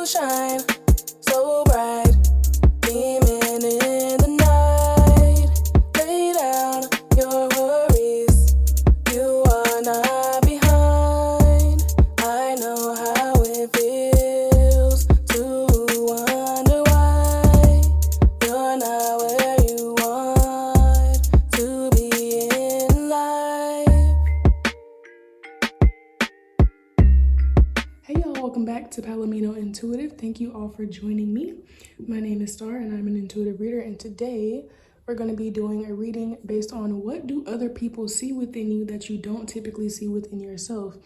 shine so bright, beaming in the night. Lay down your worries, you are not behind. I know how it feels to wonder why you're not where you want to be in life. Hey y'all, welcome back to PalominoIntuitive. Thank you all for joining me. My name is Star and I'm an intuitive reader, and today we're going to be doing a reading based on what do other people see within you that you don't typically see within yourself.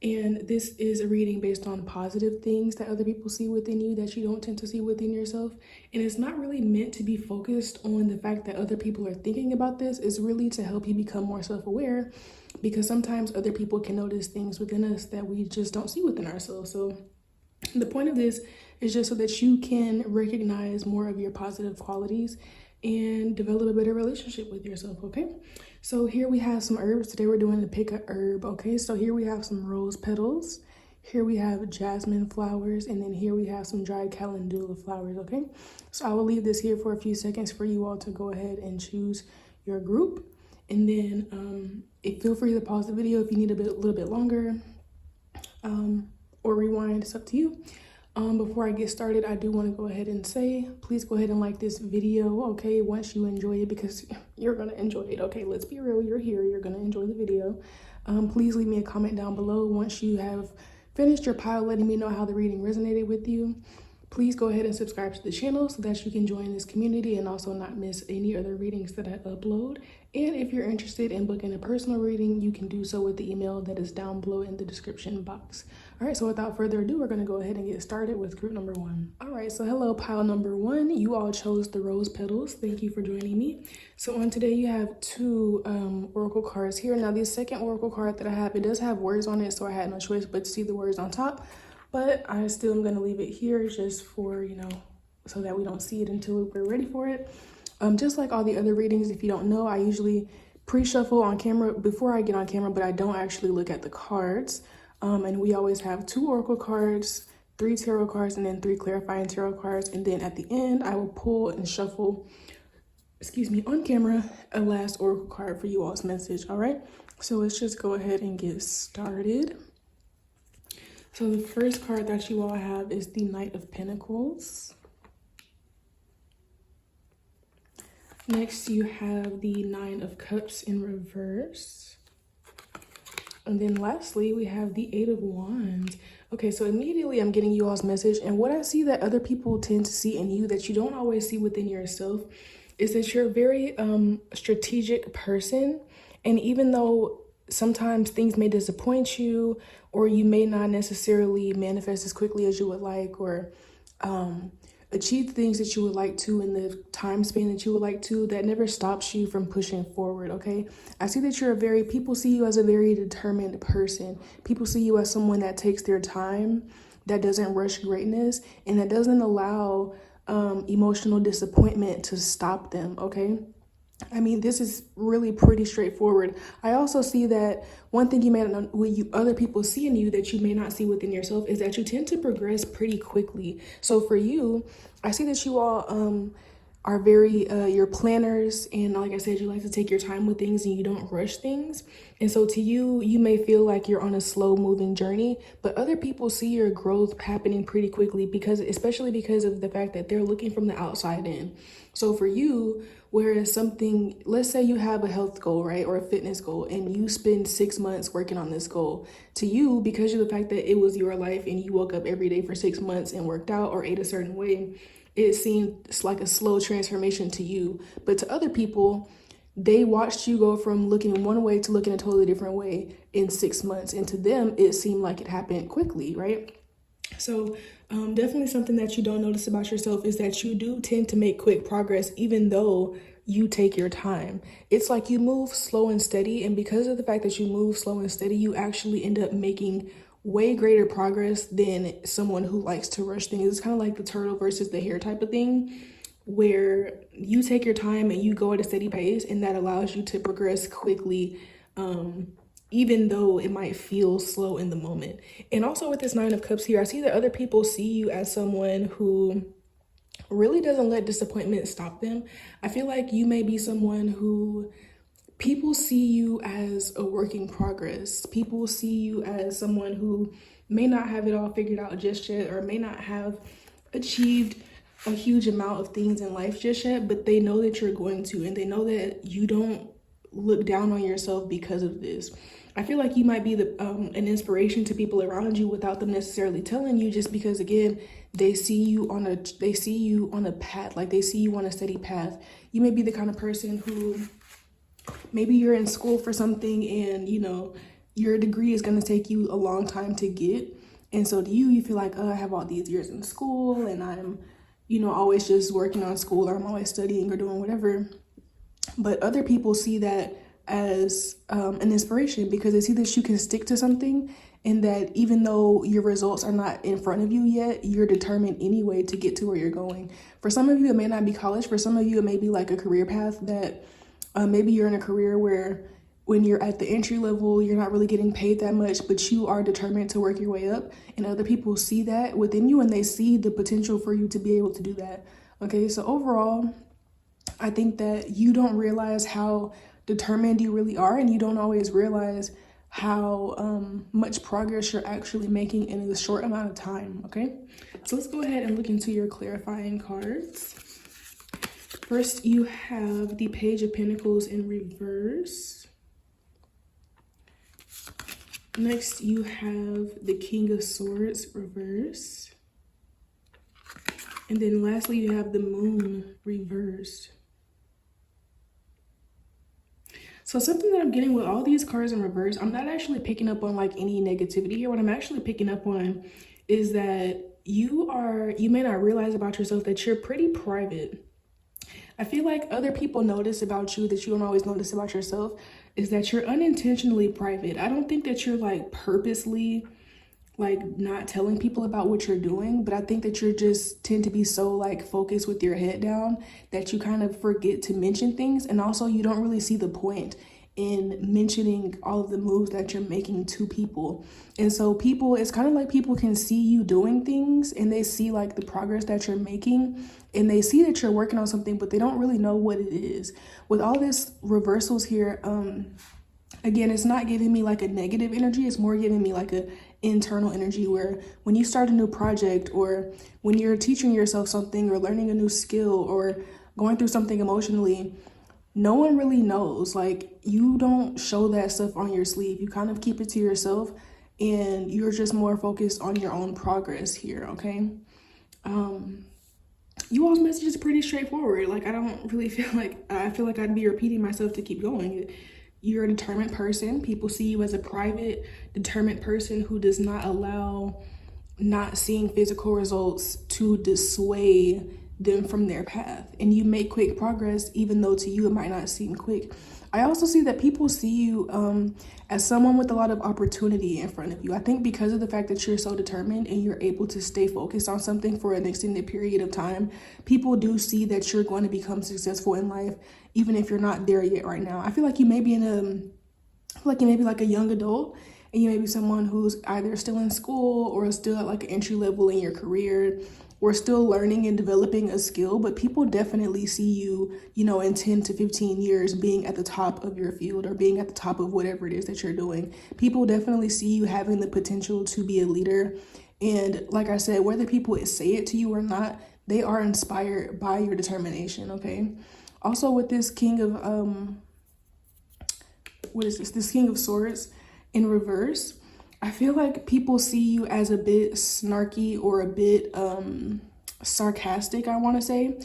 And this is a reading based on positive things that other people see within you that you don't tend to see within yourself. And it's not really meant to be focused on the fact that other people are thinking about this. It's really to help you become more self-aware, because sometimes other people can notice things within us that we just don't see within ourselves. So the point of this is just so that you can recognize more of your positive qualities and develop a better relationship with yourself, okay? So here we have some herbs. Today we're doing the pick a herb, okay? So here we have some rose petals. Here we have jasmine flowers, and then here we have some dried calendula flowers, okay? So I will leave this here for a few seconds for you all to go ahead and choose your group. And then feel free to pause the video if you need a little bit longer, or rewind. It's up to you. Before I get started, I do want to go ahead and say, please go ahead and like this video, okay, once you enjoy it, because you're going to enjoy it, okay? Let's be real, you're here, you're going to enjoy the video. Please leave me a comment down below once you have finished your pile, letting me know how the reading resonated with you. Please go ahead and subscribe to the channel so that you can join this community and also not miss any other readings that I upload. And if you're interested in booking a personal reading, you can do so with the email that is down below in the description box. All right, so without further ado, we're going to go ahead and get started with group number one. All right, so hello, pile number one. You all chose the rose petals. Thank you for joining me. So on today, you have two oracle cards here. Now, the second oracle card that I have, it does have words on it, so I had no choice but to see the words on top. But I still am going to leave it here just for, so that we don't see it until we're ready for it. Just like all the other readings, if you don't know, I usually pre-shuffle on camera before I get on camera, but I don't actually look at the cards. And we always have two oracle cards, 3 tarot cards, and then 3 clarifying tarot cards. And then at the end, I will pull and shuffle, on camera, a last oracle card for you all's message. All right, so let's just go ahead and get started. So the first card that you all have is the Knight of Pentacles. Next, you have the 9 of Cups in reverse. And then lastly, we have the 8 of Wands. Okay, so immediately I'm getting you all's message. And what I see that other people tend to see in you that you don't always see within yourself is that you're a very strategic person. And even though sometimes things may disappoint you, or you may not necessarily manifest as quickly as you would like, or achieve things that you would like to in the time span that you would like to, that never stops you from pushing forward, okay? I see that people see you as a very determined person. People see you as someone that takes their time, that doesn't rush greatness, and that doesn't allow emotional disappointment to stop them, okay? I mean, this is really pretty straightforward. I also see that one thing you may not know, other people see in you that you may not see within yourself, is that you tend to progress pretty quickly. So for you, I see that you all are very, you're planners. And like I said, you like to take your time with things and you don't rush things. And so to you, you may feel like you're on a slow moving journey, but other people see your growth happening pretty quickly, especially because of the fact that they're looking from the outside in. So for you, whereas let's say you have a health goal, right? Or a fitness goal, and you spend 6 months working on this goal. To you, because of the fact that it was your life and you woke up every day for 6 months and worked out or ate a certain way, it seemed like a slow transformation to you. But to other people, they watched you go from looking one way to looking a totally different way in 6 months. And to them, it seemed like it happened quickly, right? So definitely something that you don't notice about yourself is that you do tend to make quick progress, even though you take your time. It's like you move slow and steady. And because of the fact that you move slow and steady, you actually end up making way greater progress than someone who likes to rush things. It's kind of like the turtle versus the hare type of thing, where you take your time and you go at a steady pace, and that allows you to progress quickly, even though it might feel slow in the moment. And also with this Nine of Cups here, I see that other people see you as someone who really doesn't let disappointment stop them. I feel like you may be someone who people see you as a work in progress. People see you as someone who may not have it all figured out just yet, or may not have achieved a huge amount of things in life just yet, but they know that you're going to, and they know that you don't look down on yourself because of this. I feel like you might be an inspiration to people around you without them necessarily telling you, just because, again, they see you on a path, like they see you on a steady path. You may be the kind of person who, maybe you're in school for something and, you know, your degree is going to take you a long time to get. And so to you feel like, oh, I have all these years in school and I'm, you know, always just working on school, or I'm always studying or doing whatever. But other people see that as an inspiration, because they see that you can stick to something, and that even though your results are not in front of you yet, you're determined anyway to get to where you're going. For some of you, it may not be college. For some of you, it may be like a career path that maybe you're in a career where when you're at the entry level, you're not really getting paid that much, but you are determined to work your way up. And other people see that within you, and they see the potential for you to be able to do that. Okay, so overall, I think that you don't realize how determined you really are, and you don't always realize how much progress you're actually making in a short amount of time. Okay, so let's go ahead and look into your clarifying cards. First, you have the Page of Pentacles in reverse. Next, you have the King of Swords reversed. And then lastly, you have the Moon reversed. So something that I'm getting with all these cards in reverse, I'm not actually picking up on like any negativity here. What I'm actually picking up on is that you may not realize about yourself that you're pretty private. I feel like other people notice about you that you don't always notice about yourself, is that you're unintentionally private. I don't think that you're like purposely like not telling people about what you're doing, but I think that you just tend to be so like focused with your head down that you kind of forget to mention things. And also you don't really see the point in mentioning all of the moves that you're making to people. And so people, it's kind of like people can see you doing things, and they see like the progress that you're making, and they see that you're working on something, but they don't really know what it is. With all this reversals here, again, it's not giving me like a negative energy. It's more giving me like a internal energy, where when you start a new project, or when you're teaching yourself something, or learning a new skill, or going through something emotionally, no one really knows. Like, you don't show that stuff on your sleeve. You kind of keep it to yourself, and you're just more focused on your own progress here. Okay. You all's message is pretty straightforward. Like, I don't really feel like, I feel like I'd be repeating myself to keep going. You're a determined person. People see you as a private, determined person who does not allow not seeing physical results to dissuade them from their path. And you make quick progress, even though to you it might not seem quick. I also see that people see you as someone with a lot of opportunity in front of you. I think because of the fact that you're so determined and you're able to stay focused on something for an extended period of time, people do see that you're going to become successful in life, even if you're not there yet right now. I feel like you may be like a young adult, and you may be someone who's either still in school or still at like an entry level in your career, or still learning and developing a skill, but people definitely see you, you know, in 10 to 15 years being at the top of your field, or being at the top of whatever it is that you're doing. People definitely see you having the potential to be a leader. And like I said, whether people say it to you or not, they are inspired by your determination. Okay. Also with this King of, this King of Swords in reverse, I feel like people see you as a bit snarky, or a bit sarcastic, I want to say.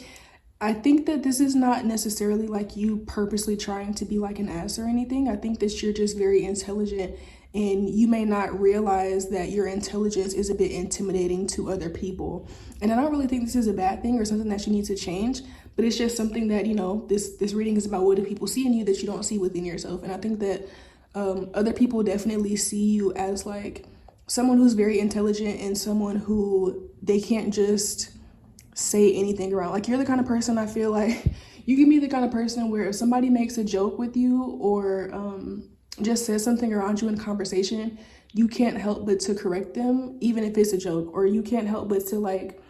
I think that this is not necessarily like you purposely trying to be like an ass or anything. I think that you're just very intelligent, and you may not realize that your intelligence is a bit intimidating to other people. And I don't really think this is a bad thing or something that you need to change, but it's just something that, you know, this reading is about what do people see in you that you don't see within yourself. And I think that other people definitely see you as like someone who's very intelligent, and someone who they can't just say anything around. Like, you're the kind of person, I feel like you can be the kind of person where if somebody makes a joke with you, or just says something around you in conversation, you can't help but to correct them, even if it's a joke, or you can't help but to like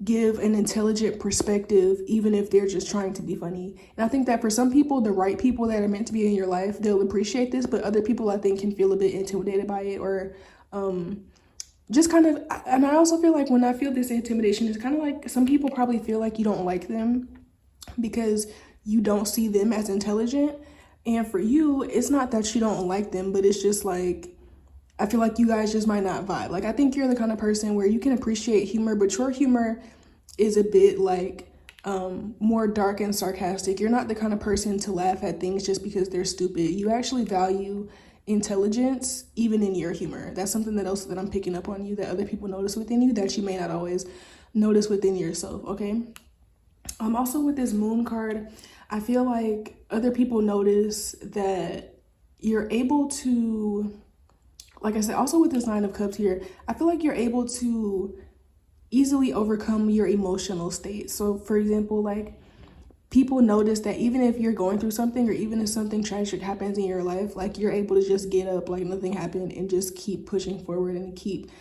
give an intelligent perspective, even if they're just trying to be funny. And I think that for some people, the right people that are meant to be in your life, they'll appreciate this, but other people I think can feel a bit intimidated by it, or just kind of, and I also feel like when I feel this intimidation, it's kind of like some people probably feel like you don't like them because you don't see them as intelligent. And for you, it's not that you don't like them, but it's just like, I feel like you guys just might not vibe. Like, I think you're the kind of person where you can appreciate humor, but your humor is a bit like more dark and sarcastic. You're not the kind of person to laugh at things just because they're stupid. You actually value intelligence even in your humor. That's something that else that I'm picking up on you, that other people notice within you that you may not always notice within yourself, okay? Also with this moon card, I feel like other people notice that you're able to, like I said, also with this Nine of Cups here, I feel like you're able to easily overcome your emotional state. So for example, like people notice that even if you're going through something, or even if something tragic happens in your life, like you're able to just get up like nothing happened and just keep pushing forward and keep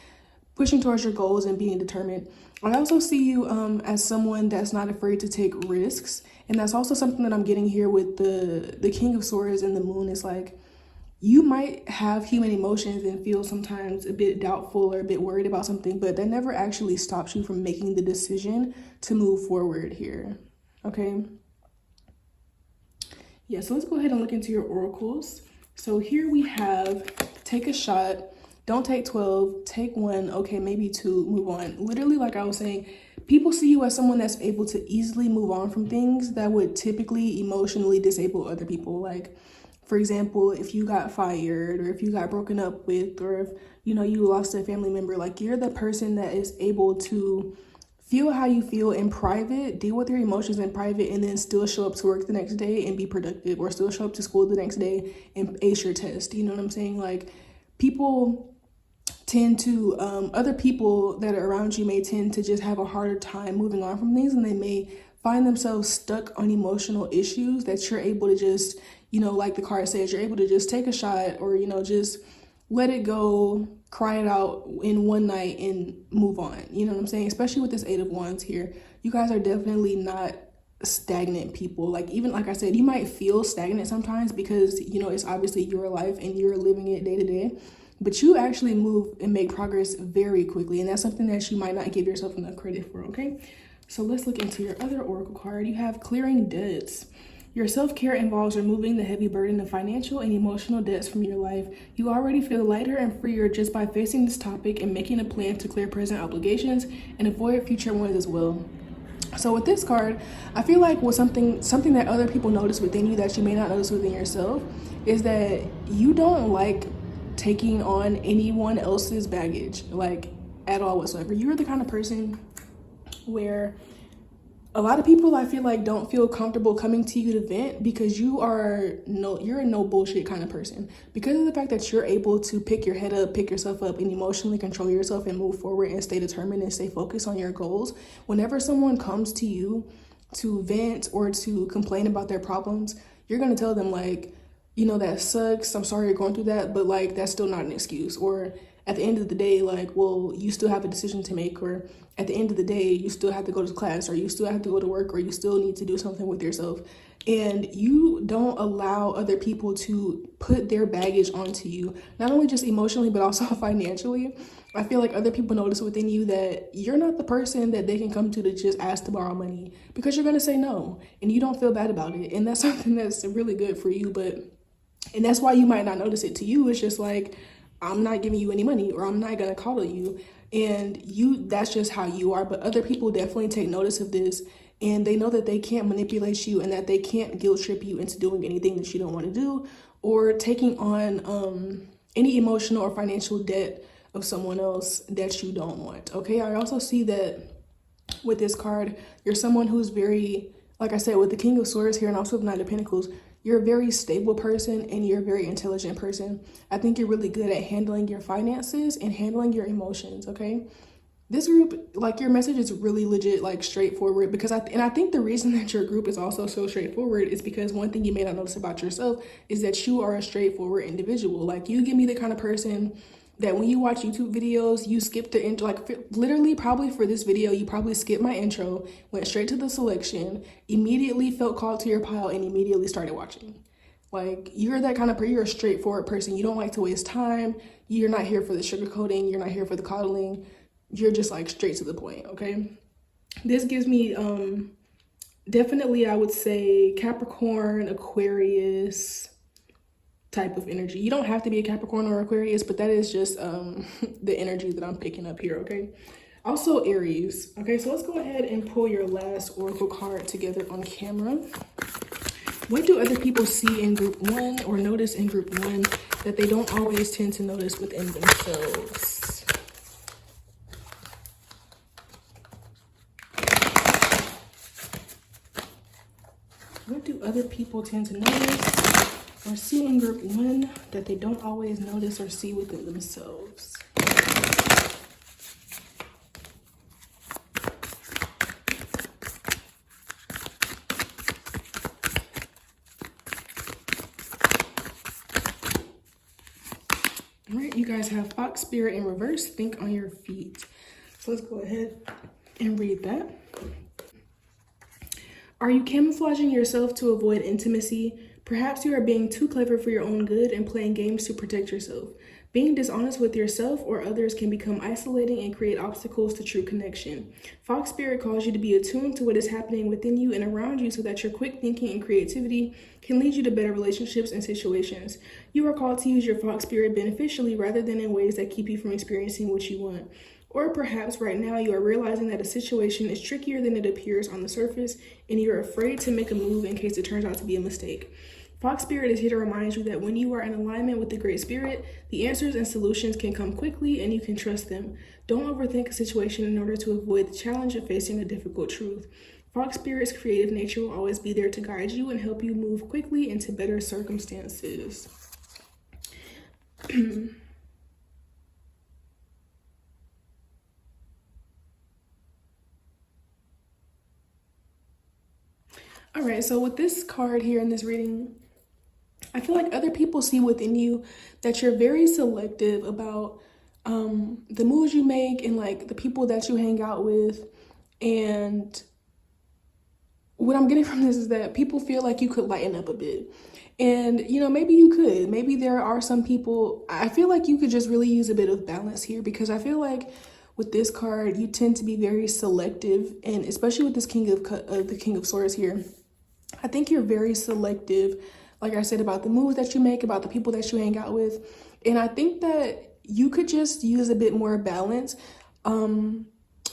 pushing towards your goals and being determined. I also see you as someone that's not afraid to take risks. And that's also something that I'm getting here with the King of Swords and the Moon. Is like, you might have human emotions and feel sometimes a bit doubtful or a bit worried about something, but that never actually stops you from making the decision to move forward here, okay? Yeah, so let's go ahead and look into your oracles. So here we have, take a shot, don't take 12, take 1, okay, maybe 2, move on. Literally, like I was saying, people see you as someone that's able to easily move on from things that would typically emotionally disable other people. Like, for example, if you got fired, or if you got broken up with, or if, you know, you lost a family member, like you're the person that is able to feel how you feel in private, deal with your emotions in private, and then still show up to work the next day and be productive, or still show up to school the next day and ace your test. You know what I'm saying? Like, people tend to, other people that are around you may tend to just have a harder time moving on from things, and they may find themselves stuck on emotional issues that you're able to just, you know, like the card says, you're able to just take a shot, or, you know, just let it go, cry it out in one night and move on. You know what I'm saying? Especially with this Eight of Wands here. You guys are definitely not stagnant people. Like, even like I said, you might feel stagnant sometimes because, you know, it's obviously your life and you're living it day to day, but you actually move and make progress very quickly. And that's something that you might not give yourself enough credit for, okay? So let's look into your other oracle card. You have clearing debts. Your self-care involves removing the heavy burden of financial and emotional debts from your life. You already feel lighter and freer just by facing this topic and making a plan to clear present obligations and avoid future ones as well. So with this card, I feel like with something that other people notice within you that you may not notice within yourself is that you don't like taking on anyone else's baggage, like at all whatsoever. You're the kind of person where a lot of people, I feel like, don't feel comfortable coming to you to vent because you're a no bullshit kind of person. Because of the fact that you're able to pick your head up, pick yourself up, and emotionally control yourself and move forward and stay determined and stay focused on your goals. Whenever someone comes to you to vent or to complain about their problems, you're going to tell them, like, you know, that sucks, I'm sorry you're going through that, but like, that's still not an excuse. Or at the end of the day, like, well, you still have a decision to make, or at the end of the day, you still have to go to class, or you still have to go to work, or you still need to do something with yourself. And you don't allow other people to put their baggage onto you, not only just emotionally, but also financially. I feel like other people notice within you that you're not the person that they can come to just ask to borrow money, because you're going to say no, and you don't feel bad about it. And that's something that's really good for you, and that's why you might not notice it to you. It's just like, I'm not giving you any money, or I'm not going to call you. And that's just how you are. But other people definitely take notice of this, and they know that they can't manipulate you and that they can't guilt trip you into doing anything that you don't want to do, or taking on any emotional or financial debt of someone else that you don't want. Okay. I also see that with this card, you're someone who's very, like I said, with the King of Swords here and also the Knight of Pentacles, you're a very stable person and you're a very intelligent person. I think you're really good at handling your finances and handling your emotions, okay? this group, like your message is really legit, like straightforward, because I think the reason that your group is also so straightforward is because one thing you may not notice about yourself is that you are a straightforward individual. Like, you give me the kind of person that when you watch YouTube videos, you skip the intro. Like, literally, probably for this video, you probably skipped my intro, went straight to the selection, immediately felt called to your pile, and immediately started watching. Like, you're that kind of person. You're a straightforward person. You don't like to waste time. You're not here for the sugarcoating. You're not here for the coddling. You're just like straight to the point, okay? This gives me definitely, I would say, Capricorn, Aquarius type of energy. You don't have to be a Capricorn or Aquarius, but that is just the energy that I'm picking up here, okay? Also Aries. Okay, so let's go ahead and pull your last oracle card together on camera. What do other people see in group one or notice in group one that they don't always tend to notice within themselves? What do other people tend to notice or see in group one that they don't always notice or see within themselves? All right, you guys have Fox Spirit in reverse. Think on your feet. So let's go ahead and read that. Are you camouflaging yourself to avoid intimacy? Perhaps you are being too clever for your own good and playing games to protect yourself. Being dishonest with yourself or others can become isolating and create obstacles to true connection. Fox Spirit calls you to be attuned to what is happening within you and around you so that your quick thinking and creativity can lead you to better relationships and situations. You are called to use your Fox Spirit beneficially rather than in ways that keep you from experiencing what you want. Or perhaps right now you are realizing that a situation is trickier than it appears on the surface and you're afraid to make a move in case it turns out to be a mistake. Fox Spirit is here to remind you that when you are in alignment with the Great Spirit, the answers and solutions can come quickly and you can trust them. Don't overthink a situation in order to avoid the challenge of facing a difficult truth. Fox Spirit's creative nature will always be there to guide you and help you move quickly into better circumstances. All right, so with this card here in this reading, I feel like other people see within you that you're very selective about the moves you make and like the people that you hang out with. And what I'm getting from this is that people feel like you could lighten up a bit. And, you know, maybe you could. Maybe there are some people, I feel like you could just really use a bit of balance here, because I feel like with this card, you tend to be very selective, and especially with this the King of Swords here, I think you're very selective, like I said, about the moves that you make, about the people that you hang out with. And I think that you could just use a bit more balance,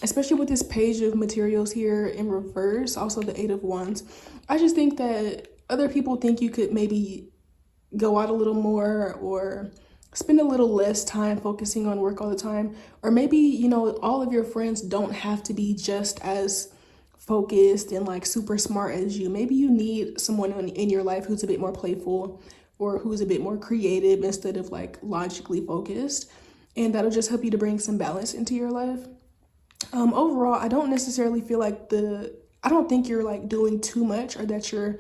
especially with this Page of Materials here in reverse, also the Eight of Wands. I just think that other people think you could maybe go out a little more or spend a little less time focusing on work all the time. Or maybe, you know, all of your friends don't have to be just as focused and like super smart as you. Maybe you need someone in your life who's a bit more playful or who's a bit more creative instead of like logically focused. And that'll just help you to bring some balance into your life. Overall, I don't necessarily feel like I don't think you're like doing too much or that you're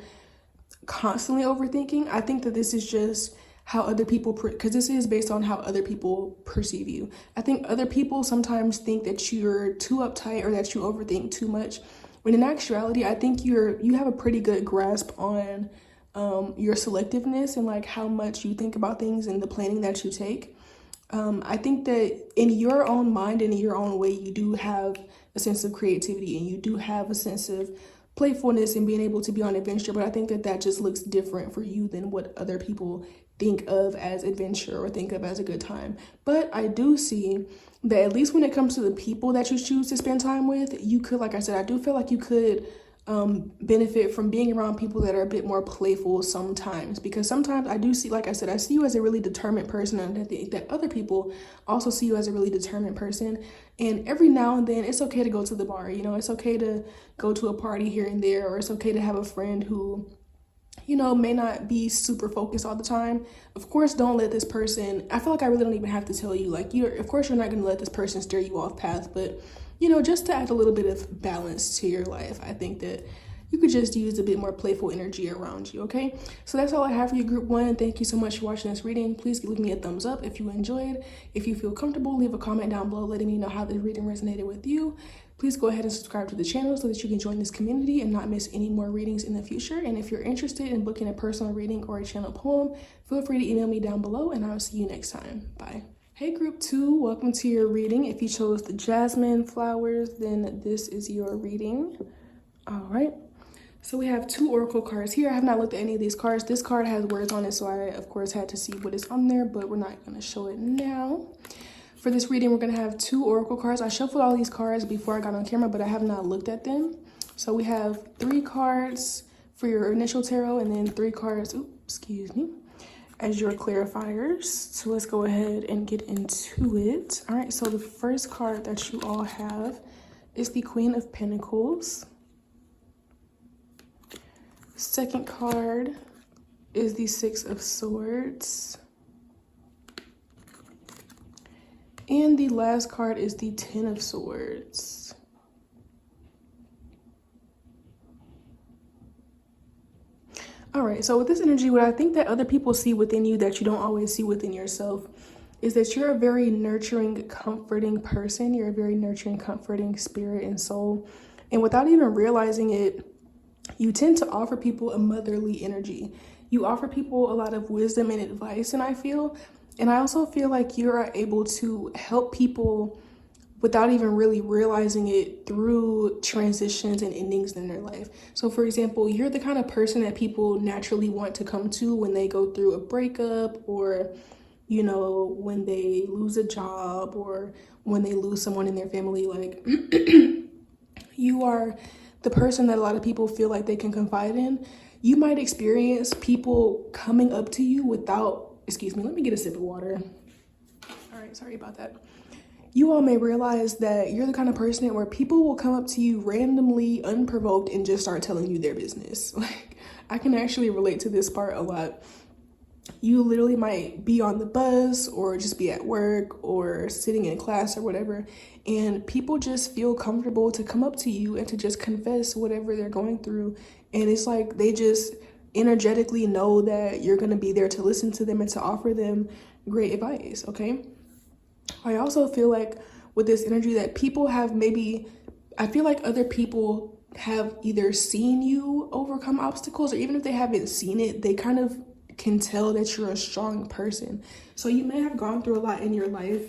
constantly overthinking. I think that this is just how other people, because this is based on how other people perceive you. I think other people sometimes think that you're too uptight or that you overthink too much, when in actuality, I think you have a pretty good grasp on your selectiveness and like how much you think about things and the planning that you take. I think that in your own mind and in your own way, you do have a sense of creativity and you do have a sense of playfulness and being able to be on adventure. But I think that that just looks different for you than what other people think of as adventure or think of as a good time. But I do see that at least when it comes to the people that you choose to spend time with, you could, like I said, I do feel like you could benefit from being around people that are a bit more playful sometimes, because sometimes I do see, like I said, I see you as a really determined person, and I think that other people also see you as a really determined person. And every now and then it's okay to go to the bar, you know, it's okay to go to a party here and there, or it's okay to have a friend who you know, may not be super focused all the time. Of course, don't let this person, I feel like I really don't even have to tell you, like, of course you're not going to let this person steer you off path, but, you know, just to add a little bit of balance to your life, I think that you could just use a bit more playful energy around you, okay? So that's all I have for you, group one. Thank you so much for watching this reading. Please leave me a thumbs up if you enjoyed. If you feel comfortable, leave a comment down below letting me know how this reading resonated with you. Please go ahead and subscribe to the channel so that you can join this community and not miss any more readings in the future. And if you're interested in booking a personal reading or a channel poem, feel free to email me down below, and I'll see you next time. Bye. Hey group two, welcome to your reading. If you chose the jasmine flowers, then this is your reading. All right. So we have two oracle cards here. I have not looked at any of these cards. This card has words on it, so I, of course, had to see what is on there, but we're not going to show it now. For this reading, we're going to have two oracle cards. I shuffled all these cards before I got on camera, but I have not looked at them. So we have 3 cards for your initial tarot and then 3 cards, as your clarifiers. So let's go ahead and get into it. All right, so the first card that you all have is the Queen of Pentacles. Second card is the Six of Swords. And the last card is the Ten of Swords. All right, so with this energy, what I think that other people see within you that you don't always see within yourself is that you're a very nurturing, comforting person. You're a very nurturing, comforting spirit and soul. And without even realizing it, you tend to offer people a motherly energy. You offer people a lot of wisdom and advice, and I also feel like you are able to help people without even really realizing it through transitions and endings in their life. So for example, you're the kind of person that people naturally want to come to when they go through a breakup, or, you know, when they lose a job, or when they lose someone in their family. Like, you are the person that a lot of people feel like they can confide in. You might experience people coming up to you without, let me get a sip of water. All right, sorry about that. You all may realize that you're the kind of person where people will come up to you randomly, unprovoked, and just start telling you their business. Like, I can actually relate to this part a lot. You literally might be on the bus or just be at work or sitting in class or whatever, and people just feel comfortable to come up to you and to just confess whatever they're going through. And it's like they just energetically know that you're going to be there to listen to them and to offer them great advice, okay? I also feel like with this energy that people have I feel like other people have either seen you overcome obstacles, or even if they haven't seen it, they kind of can tell that you're a strong person. So you may have gone through a lot in your life,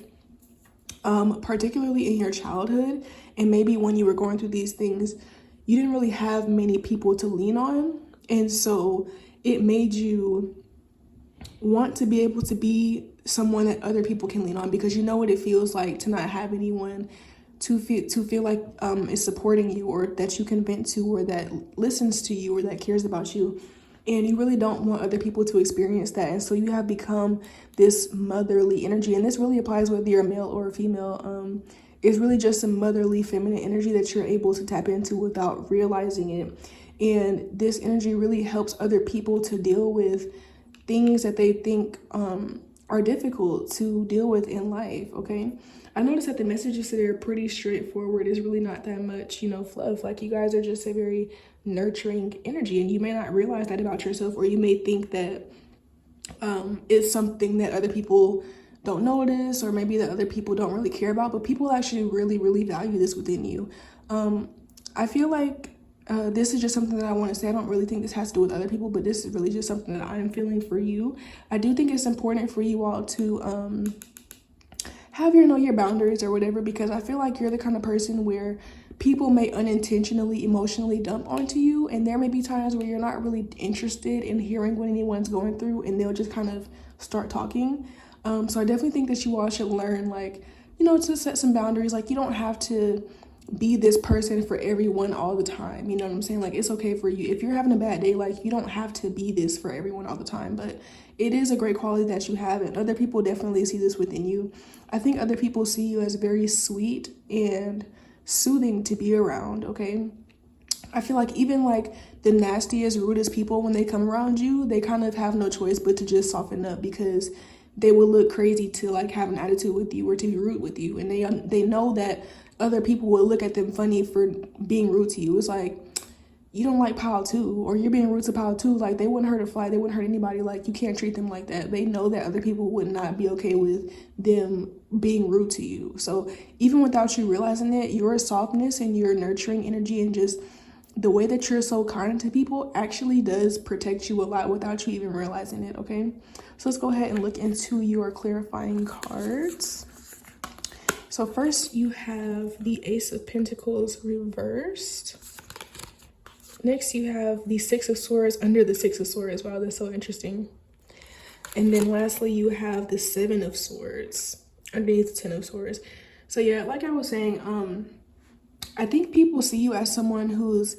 particularly in your childhood, and maybe when you were going through these things, you didn't really have many people to lean on, and so it made you want to be able to be someone that other people can lean on, because you know what it feels like to not have anyone to feel like is supporting you, or that you can vent to, or that listens to you, or that cares about you. And you really don't want other people to experience that. And so you have become this motherly energy. And this really applies whether you're a male or a female. It's really just a motherly feminine energy that you're able to tap into without realizing it. And this energy really helps other people to deal with things that they think are difficult to deal with in life, okay? I noticed that the messages today are pretty straightforward. It's really not that much, fluff. Like, you guys are just a very nurturing energy, and you may not realize that about yourself, or you may think that it's something that other people don't notice, or maybe that other people don't really care about, but people actually really, really value this within you. I feel like this is just something that I want to say. I don't really think this has to do with other people, but this is really just something that I am feeling for you. I do think it's important for you all to have your boundaries or whatever, because I feel like you're the kind of person where people may unintentionally emotionally dump onto you, and there may be times where you're not really interested in hearing what anyone's going through, and they'll just kind of start talking. So I definitely think that you all should learn, to set some boundaries. Like, you don't have to be this person for everyone all the time. You know what I'm saying? Like, it's okay for you. If you're having a bad day, you don't have to be this for everyone all the time, but it is a great quality that you have, and other people definitely see this within you. I think other people see you as very sweet and soothing to be around, okay? I feel like even like the nastiest, rudest people, when they come around you, they kind of have no choice but to just soften up, because they would look crazy to like have an attitude with you or to be rude with you. And they know that other people will look at them funny for being rude to you. It's like, you don't like Pal too, or you're being rude to Pal too. Like, they wouldn't hurt a fly, they wouldn't hurt anybody. Like, you can't treat them like that. They know that other people would not be okay with them being rude to you. So even without you realizing it, your softness and your nurturing energy and just the way that you're so kind to people actually does protect you a lot without you even realizing it, okay? So let's go ahead and look into your clarifying cards. So first you have the Ace of Pentacles reversed. Next you have the Six of Swords under the Six of Swords. Wow, that's so interesting. And then lastly you have the Seven of Swords underneath the Ten of Swords. So yeah, like I was saying, I think people see you as someone who's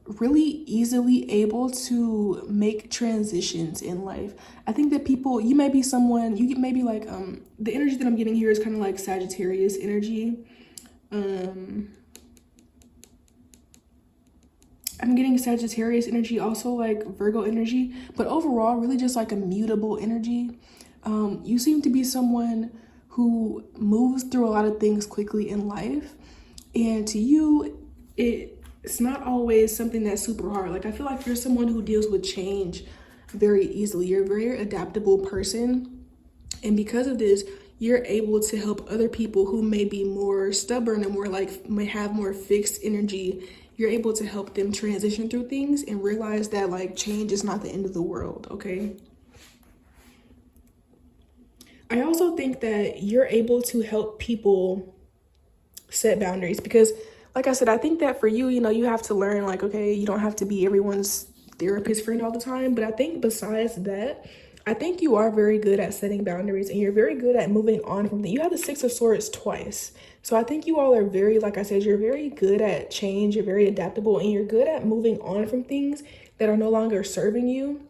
really easily able to make transitions in life. I think that you may be someone, you may be like, the energy that I'm getting here is kind of like Sagittarius energy. I'm getting Sagittarius energy, also like Virgo energy, but overall really just like a mutable energy. You seem to be someone who moves through a lot of things quickly in life. And to you, it's not always something that's super hard. Like, I feel like you're someone who deals with change very easily. You're a very adaptable person. And because of this, you're able to help other people who may be more stubborn and more like, may have more fixed energy. You're able to help them transition through things and realize that like change is not the end of the world, okay? I also think that you're able to help people set boundaries, because like I said, I think that for you, you know, you have to learn like, okay, you don't have to be everyone's therapist friend all the time. But I think besides that, I think you are very good at setting boundaries, and you're very good at moving on from them. You have the Six of Swords twice. So I think you all are very, like I said, you're very good at change, you're very adaptable, and you're good at moving on from things that are no longer serving you.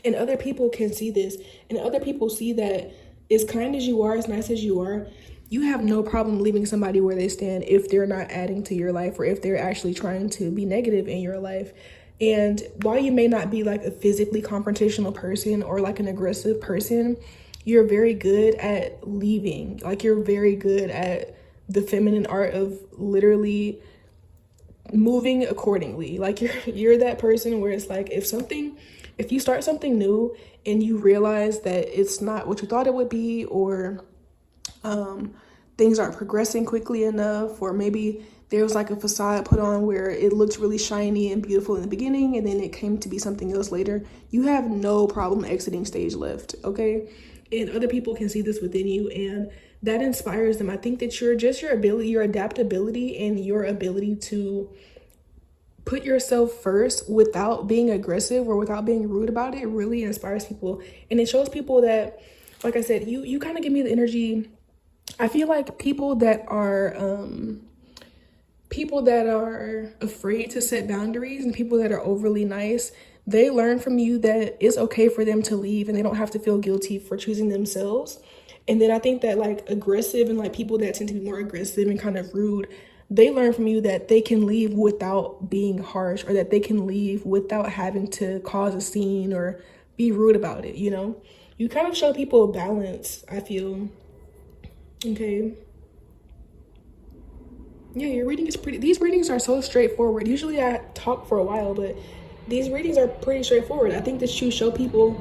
And other people can see this, and other people see that as kind as you are, as nice as you are, you have no problem leaving somebody where they stand if they're not adding to your life or if they're actually trying to be negative in your life. And while you may not be like a physically confrontational person or like an aggressive person, you're very good at leaving. Like, you're very good at the feminine art of literally moving accordingly. Like, you're that person where it's like, if you start something new and you realize that it's not what you thought it would be, or things aren't progressing quickly enough, or maybe there was like a facade put on where it looked really shiny and beautiful in the beginning and then it came to be something else later, you have no problem exiting stage left, okay? And other people can see this within you, and that inspires them. I think that your ability, your adaptability, and your ability to put yourself first without being aggressive or without being rude about it really inspires people. And it shows people that, like I said, you kind of give me the energy. I feel like people that are afraid to set boundaries and people that are overly nice, they learn from you that it's okay for them to leave and they don't have to feel guilty for choosing themselves. And then I think that like aggressive and like people that tend to be more aggressive and kind of rude, they learn from you that they can leave without being harsh, or that they can leave without having to cause a scene or be rude about it, you know? You kind of show people a balance, I feel. Okay. Yeah, your reading is pretty. These readings are so straightforward. Usually I talk for a while, but these readings are pretty straightforward. I think that you show people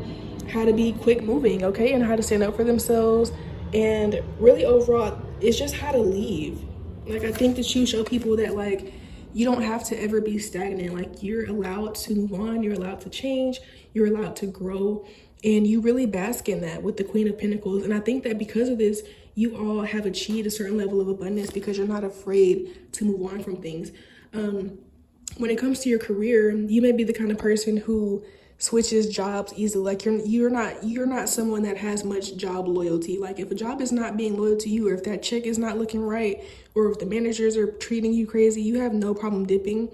how to be quick moving, okay, and how to stand up for themselves. And really overall, it's just how to leave. Like, I think that you show people that like you don't have to ever be stagnant. Like, you're allowed to move on, you're allowed to change, you're allowed to grow, and you really bask in that with the Queen of Pentacles. And I think that because of this, you all have achieved a certain level of abundance because you're not afraid to move on from things. When it comes to your career, you may be the kind of person who switches jobs easily. Like, you're not someone that has much job loyalty. Like, if a job is not being loyal to you, or if that check is not looking right, or if the managers are treating you crazy, you have no problem dipping.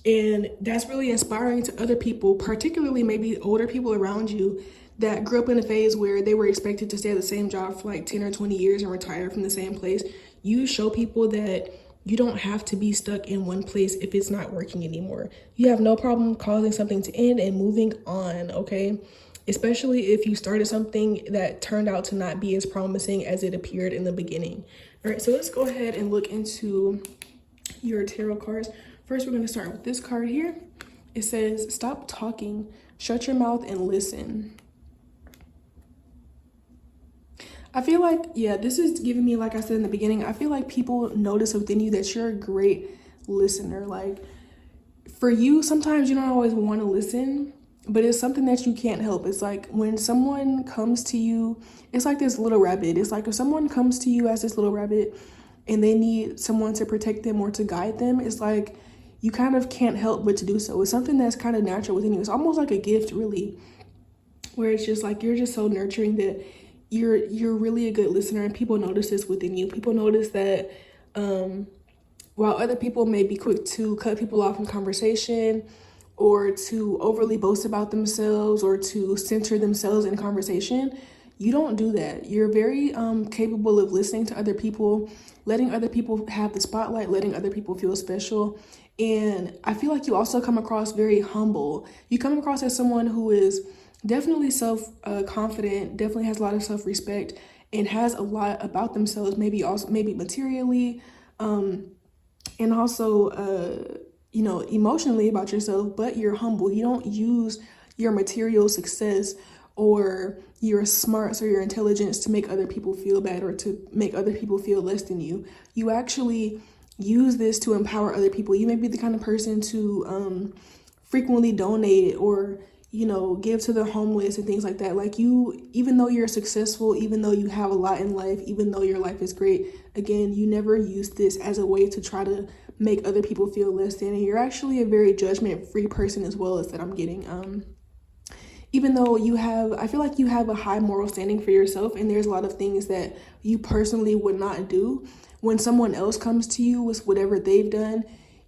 And that's really inspiring to other people, particularly maybe older people around you that grew up in a phase where they were expected to stay at the same job for like 10 or 20 years and retire from the same place. You show people that you don't have to be stuck in one place if it's not working anymore. You have no problem causing something to end and moving on, okay? Especially if you started something that turned out to not be as promising as it appeared in the beginning. All right, so let's go ahead and look into your tarot cards. First, we're going to start with this card here. It says, stop talking, shut your mouth and listen. I feel like, yeah, this is giving me, like I said in the beginning, I feel like people notice within you that you're a great listener. Like, for you, sometimes you don't always want to listen, but it's something that you can't help. It's like when someone comes to you, it's like this little rabbit. It's like if someone comes to you as this little rabbit and they need someone to protect them or to guide them, it's like you kind of can't help but to do so. It's something that's kind of natural within you. It's almost like a gift, really, where it's just like you're just so nurturing that you're really a good listener, and people notice this within you. People notice that while other people may be quick to cut people off in conversation or to overly boast about themselves or to center themselves in conversation, you don't do that. You're very capable of listening to other people, letting other people have the spotlight, letting other people feel special. And I feel like you also come across very humble. You come across as someone who is definitely self-confident, definitely has a lot of self-respect, and has a lot about themselves, maybe materially, and also, emotionally about yourself, but you're humble. You don't use your material success or your smarts or your intelligence to make other people feel bad or to make other people feel less than you. You actually use this to empower other people. You may be the kind of person to frequently donate or give to the homeless and things like that. Like you, even though you're successful, even though you have a lot in life, even though your life is great, again, you never use this as a way to try to make other people feel less than. And you're actually a very judgment-free person as well, as that I'm getting. Even though I feel like you have a high moral standing for yourself, and there's a lot of things that you personally would not do. When someone else comes to you with whatever they've done,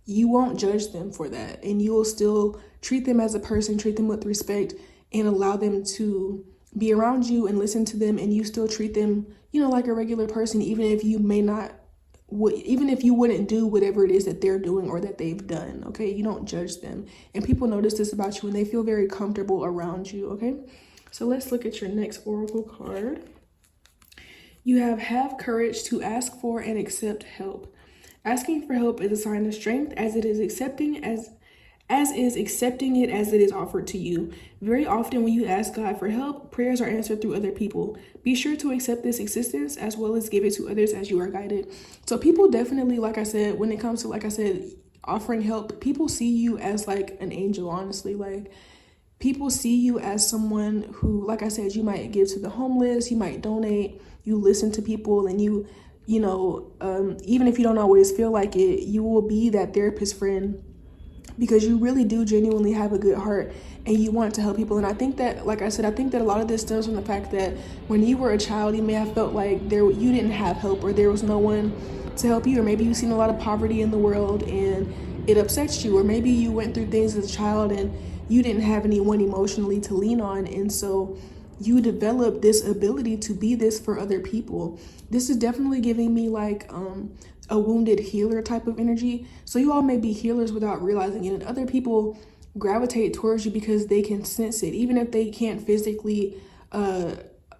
you won't judge them for that, and you will still treat them as a person, treat them with respect, and allow them to be around you and listen to them, and you still treat them, like a regular person, even if you wouldn't do whatever it is that they're doing or that they've done, okay? You don't judge them, and people notice this about you, and they feel very comfortable around you, okay? So let's look at your next oracle card. You have courage to ask for and accept help. Asking for help is a sign of strength, as is accepting it as it is offered to you. Very often when you ask God for help, prayers are answered through other people. Be sure to accept this existence as well as give it to others as you are guided. So people definitely, like I said, when it comes to, offering help, people see you as like an angel, honestly. Like people see you as someone who, like I said, you might give to the homeless, you might donate, you listen to people, and even if you don't always feel like it, you will be that therapist friend because you really do genuinely have a good heart and you want to help people. And I think that, like I said, I think that a lot of this stems from the fact that when you were a child, you may have felt like you didn't have help, or there was no one to help you, or maybe you've seen a lot of poverty in the world and it upsets you, or maybe you went through things as a child and you didn't have anyone emotionally to lean on, and so you develop this ability to be this for other people. This is definitely giving me like a wounded healer type of energy. So you all may be healers without realizing it, and other people gravitate towards you because they can sense it, even if they can't physically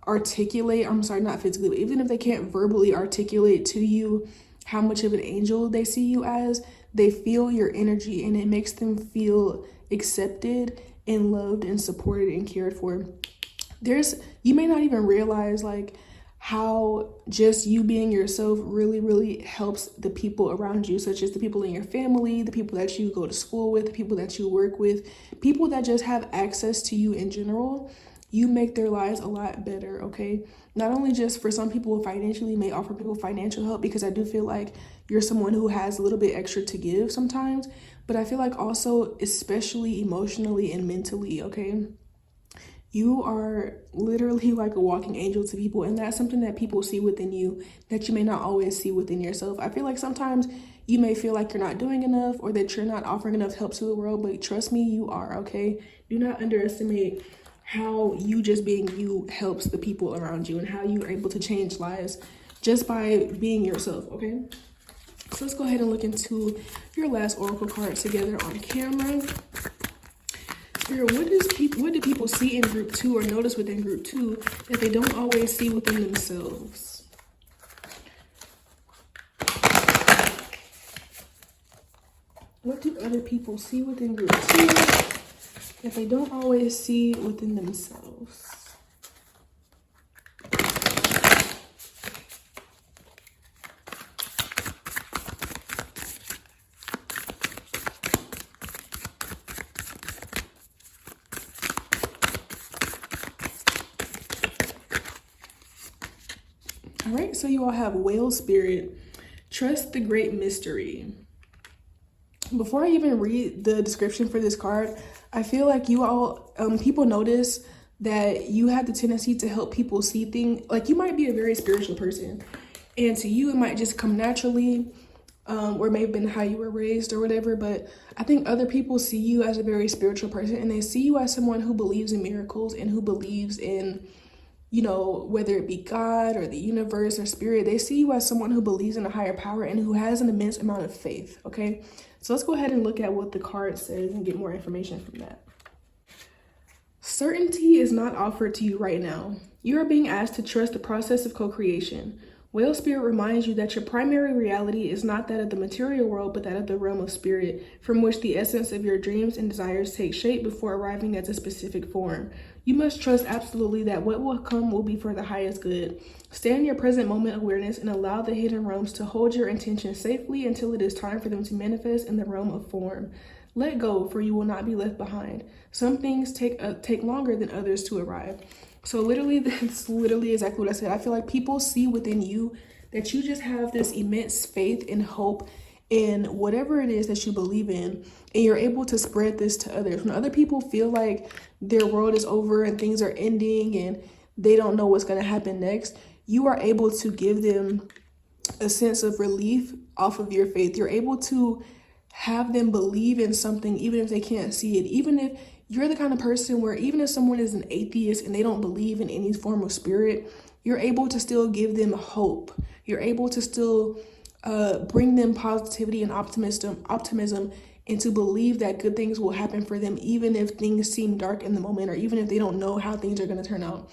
articulate, I'm sorry, not physically, but even if they can't verbally articulate to you how much of an angel they see you as, they feel your energy, and it makes them feel accepted and loved and supported and cared for. You may not even realize like how just you being yourself really, really helps the people around you, such as the people in your family, the people that you go to school with, the people that you work with, people that just have access to you in general. You make their lives a lot better, okay? Not only just for some people financially, may offer people financial help, because I do feel like you're someone who has a little bit extra to give sometimes, but I feel like also especially emotionally and mentally, okay? You are literally like a walking angel to people, and that's something that people see within you that you may not always see within yourself. I feel like sometimes you may feel like you're not doing enough or that you're not offering enough help to the world, but trust me, you are, okay? Do not underestimate how you just being you helps the people around you and how you are able to change lives just by being yourself, okay? So let's go ahead and look into your last oracle card together on camera. Spirit, what do people see in group 2 or notice within group 2 that they don't always see within themselves? What do other people see within group 2 that they don't always see within themselves? All right, so you all have Whale Spirit. Trust the great mystery. Before I even read the description for this card, I feel like you all, people notice that you have the tendency to help people see things. Like, you might be a very spiritual person, and to you, it might just come naturally, or it may have been how you were raised or whatever. But I think other people see you as a very spiritual person, and they see you as someone who believes in miracles and who believes in, you know, whether it be God or the universe or spirit. They see you as someone who believes in a higher power and who has an immense amount of faith, okay? So let's go ahead and look at what the card says and get more information from that. Certainty is not offered to you right now. You are being asked to trust the process of co-creation. Whale Spirit reminds you that your primary reality is not that of the material world, but that of the realm of spirit, from which the essence of your dreams and desires take shape before arriving at a specific form. You must trust absolutely that what will come will be for the highest good. Stay in your present moment awareness and allow the hidden realms to hold your intention safely until it is time for them to manifest in the realm of form. Let go, for you will not be left behind. Some things take longer than others to arrive. So literally, that's literally exactly what I said. I feel like people see within you that you just have this immense faith and hope in whatever it is that you believe in, and you're able to spread this to others. When other people feel like their world is over and things are ending and they don't know what's going to happen next, you are able to give them a sense of relief off of your faith. You're able to have them believe in something even if they can't see it. Even if you're the kind of person where even if someone is an atheist and they don't believe in any form of spirit, you're able to still give them hope. You're able to still bring them positivity and optimism, and to believe that good things will happen for them, even if things seem dark in the moment, or even if they don't know how things are going to turn out.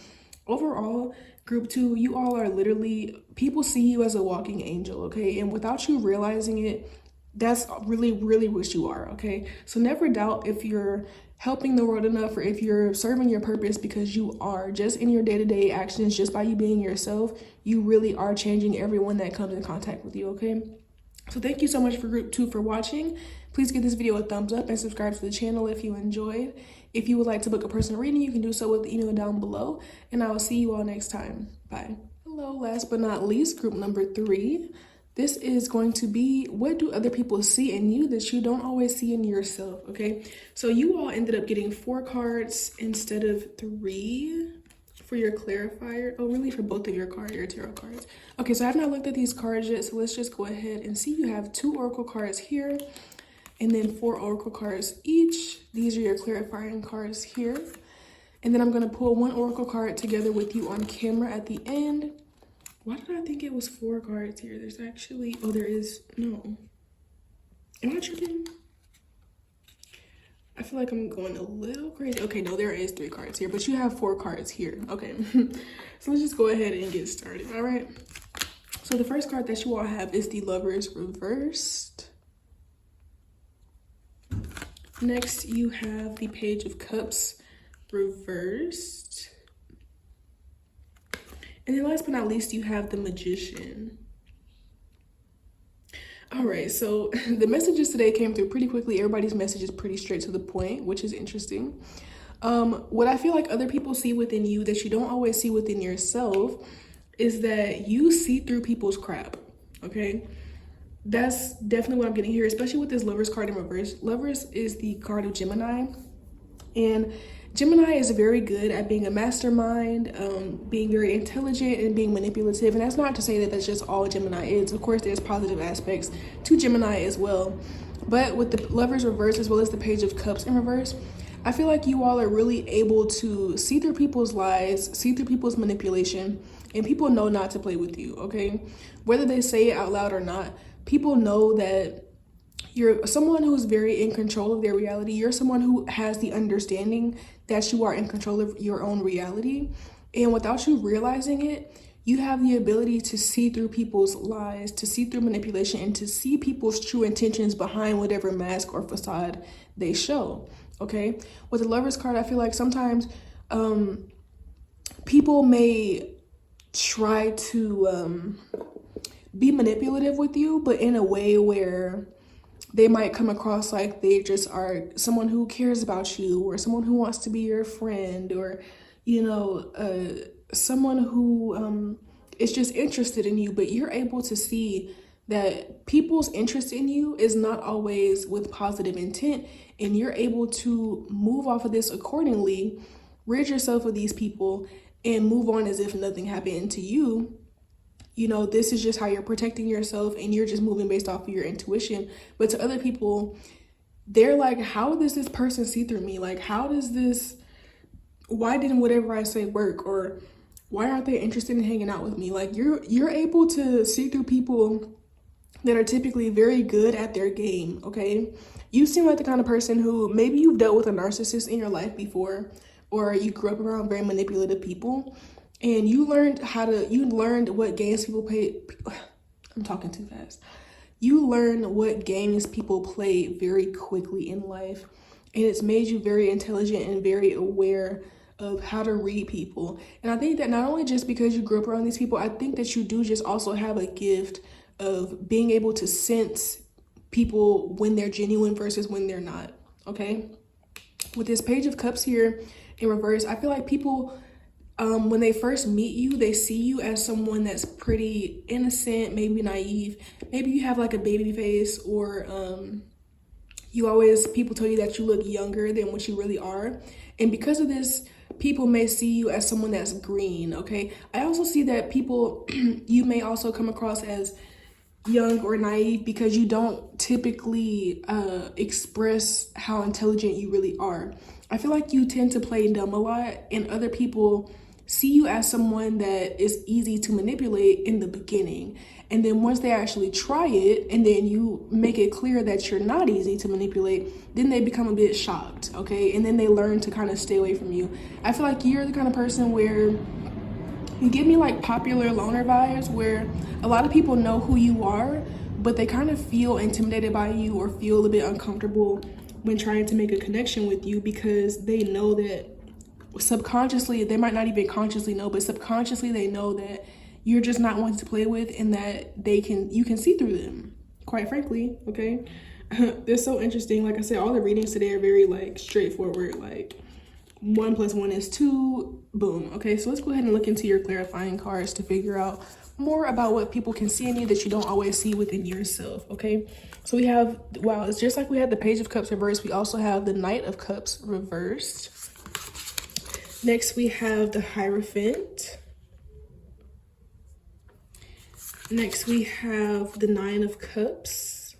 Overall, group 2, you all are literally, people see you as a walking angel, okay? And without you realizing it, that's really, really what you are, okay? So never doubt if you're helping the world enough or if you're serving your purpose, because you are. Just in your day-to-day actions, just by you being yourself, you really are changing everyone that comes in contact with you, okay? So thank you so much for group 2 for watching. Please give this video a thumbs up and subscribe to the channel if you enjoyed. If you would like to book a personal reading, you can do so with the email down below, and I will see you all next time. Bye. Hello, last but not least, group number 3. This is going to be, what do other people see in you that you don't always see in yourself, okay? So you all ended up getting 4 cards instead of 3 for your clarifier. Oh, really, for both of your tarot cards. Okay, so I have not looked at these cards yet, so let's just go ahead and see. You have 2 oracle cards here, and then 4 oracle cards each. These are your clarifying cards here. And then I'm gonna pull 1 oracle card together with you on camera at the end. Why did I think it was 4 cards here? There's actually, oh, there is, no. Am I tripping? I feel like I'm going a little crazy. Okay, no, there is 3 cards here, but you have 4 cards here. Okay, so let's just go ahead and get started, all right? So the first card that you all have is the Lovers reversed. Next, you have the Page of Cups reversed. And then last but not least, you have the Magician. All right, so the messages today came through pretty quickly. Everybody's message is pretty straight to the point, which is interesting. What I feel like other people see within you that you don't always see within yourself is that you see through people's crap, okay? That's definitely what I'm getting here, especially with this Lovers card in reverse. Lovers is the card of Gemini, and Gemini is very good at being a mastermind, being very intelligent and being manipulative. And that's not to say that that's just all Gemini is. Of course, there's positive aspects to Gemini as well. But with the Lovers reverse, as well as the Page of Cups in reverse, I feel like you all are really able to see through people's lies, see through people's manipulation, and people know not to play with you, okay? Whether they say it out loud or not, people know that you're someone who's very in control of their reality. You're someone who has the understanding that you are in control of your own reality. And without you realizing it, you have the ability to see through people's lies, to see through manipulation, and to see people's true intentions behind whatever mask or facade they show. Okay? With the Lover's card, I feel like sometimes people may try to be manipulative with you, but in a way where they might come across like they just are someone who cares about you, or someone who wants to be your friend, or someone who is just interested in you. But you're able to see that people's interest in you is not always with positive intent, and you're able to move off of this accordingly, rid yourself of these people, and move on as if nothing happened to you. This is just how you're protecting yourself, and you're just moving based off of your intuition. But to other people, they're like, how does this person see through me? Like, why didn't whatever I say work? Or why aren't they interested in hanging out with me? Like, you're able to see through people that are typically very good at their game, okay? You seem like the kind of person who maybe you've dealt with a narcissist in your life before, or you grew up around very manipulative people. And you learned what games people play. I'm talking too fast. You learn what games people play very quickly in life. And it's made you very intelligent and very aware of how to read people. And I think that not only just because you grew up around these people, I think that you do just also have a gift of being able to sense people when they're genuine versus when they're not, okay? With this Page of Cups here in reverse, I feel like people, when they first meet you, they see you as someone that's pretty innocent, maybe naive. Maybe you have like a baby face, or people tell you that you look younger than what you really are. And because of this, people may see you as someone that's green, okay? I also see that people, you may also come across as young or naive because you don't typically express how intelligent you really are. I feel like you tend to play dumb a lot, and other people see you as someone that is easy to manipulate in the beginning. And then once they actually try it, and then you make it clear that you're not easy to manipulate, then they become a bit shocked, okay? And then they learn to kind of stay away from you. I feel like you're the kind of person where you give me like popular loner vibes, where a lot of people know who you are, but they kind of feel intimidated by you or feel a bit uncomfortable when trying to make a connection with you, because they know that subconsciously, they might not even consciously know, but subconsciously they know that you're just not one to play with, and that you can see through them, quite frankly, okay? They're so interesting. Like I said, all the readings today are very like straightforward, like 1 + 1 is 2, boom. Okay, so let's go ahead and look into your clarifying cards to figure out more about what people can see in you that you don't always see within yourself, okay? So we have, wow, it's just like we had the Page of Cups reversed. We also have the Knight of Cups reversed. Next, we have the Hierophant. Next, we have the 9 of Cups.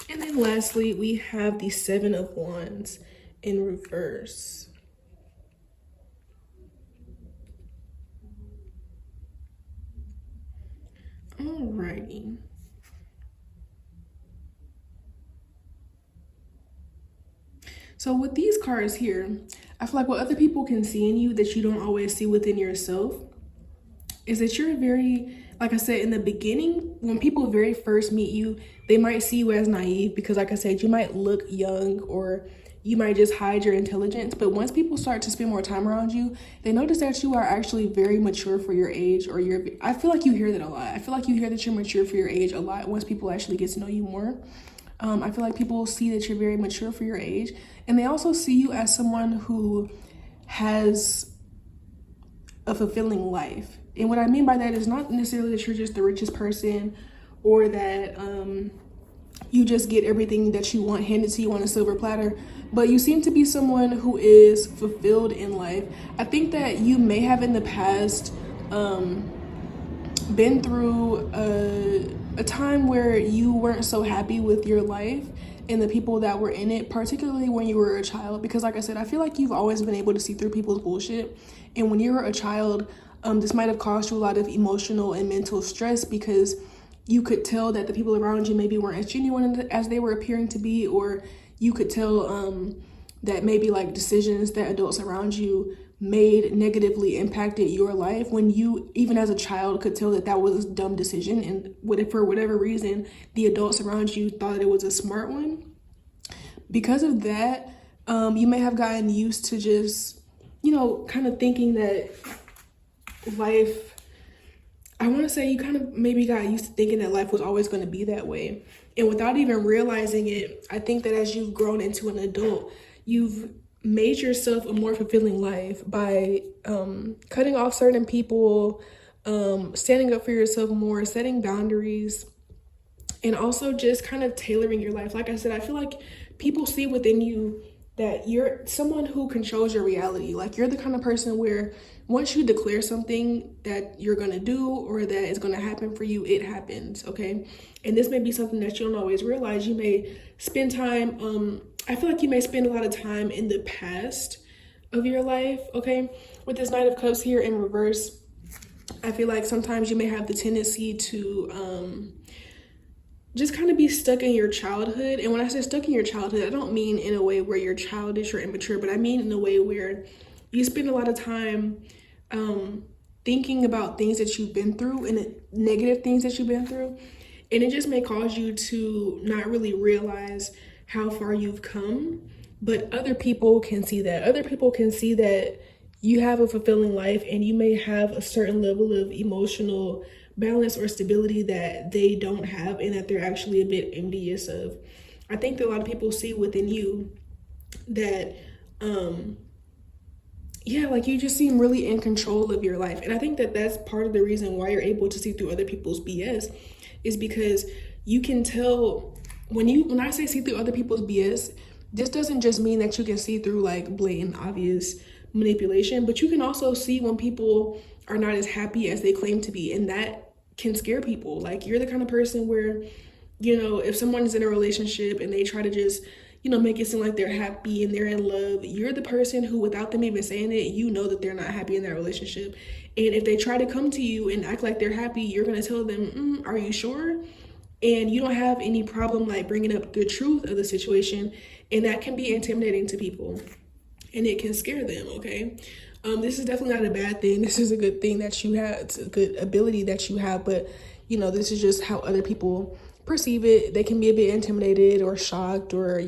And then lastly, we have the 7 of Wands in reverse. Alrighty. So with these cards here, I feel like what other people can see in you that you don't always see within yourself is that you're very, like I said, in the beginning, when people very first meet you, they might see you as naive because, like I said, you might look young, or you might just hide your intelligence. But once people start to spend more time around you, they notice that you are actually very mature for your age, or I feel like you hear that a lot. I feel like you hear that you're mature for your age a lot once people actually get to know you more. I feel like people see that you're very mature for your age, and they also see you as someone who has a fulfilling life. And what I mean by that is not necessarily that you're just the richest person, or that you just get everything that you want handed to you on a silver platter, but you seem to be someone who is fulfilled in life. I think that you may have in the past been through a time where you weren't so happy with your life and the people that were in it, particularly when you were a child. Because like I said, I feel like you've always been able to see through people's bullshit. And when you were a child, this might have caused you a lot of emotional and mental stress, because you could tell that the people around you maybe weren't as genuine as they were appearing to be, or you could tell that maybe like decisions that adults around you made negatively impacted your life, when you, even as a child, could tell that that was a dumb decision, and for whatever reason the adults around you thought it was a smart one. Because of that, you may have gotten used to just, kind of thinking that life, I want to say you kind of maybe got used to thinking that life was always going to be that way. And without even realizing it, I think that as you've grown into an adult, you've made yourself a more fulfilling life by cutting off certain people, standing up for yourself more, setting boundaries, and also just kind of tailoring your life. Like I said, I feel like people see within you that you're someone who controls your reality. Like, you're the kind of person where once you declare something that you're going to do or that is going to happen for you, it happens, okay? And this may be something that you don't always realize. You may spend time, I feel like you may spend a lot of time in the past of your life, okay? With this Knight of Cups here in reverse, I feel like sometimes you may have the tendency to just kind of be stuck in your childhood. And when I say stuck in your childhood, I don't mean in a way where you're childish or immature, but I mean in a way where you spend a lot of time thinking about things that you've been through and negative things that you've been through. And it just may cause you to not really realize how far you've come. But other people can see that. Other people can see that you have a fulfilling life and you may have a certain level of emotional balance or stability that they don't have, and that they're actually a bit envious of. I think that a lot of people see within you that like you just seem really in control of your life. And I think that that's part of the reason why you're able to see through other people's BS, is because you can tell when I say see through other people's BS, this doesn't just mean that you can see through like blatant obvious manipulation, but you can also see when people are not as happy as they claim to be, and that can scare people. Like, you're the kind of person where, if someone is in a relationship and they try to just, make it seem like they're happy and they're in love, you're the person who, without them even saying it, that they're not happy in that relationship. And if they try to come to you and act like they're happy, you're going to tell them, are you sure? And you don't have any problem like bringing up the truth of the situation, and that can be intimidating to people and it can scare them, okay? This is definitely not a bad thing. This is a good thing that you have. It's a good ability that you have, but this is just how other people perceive it. They can be a bit intimidated or shocked, or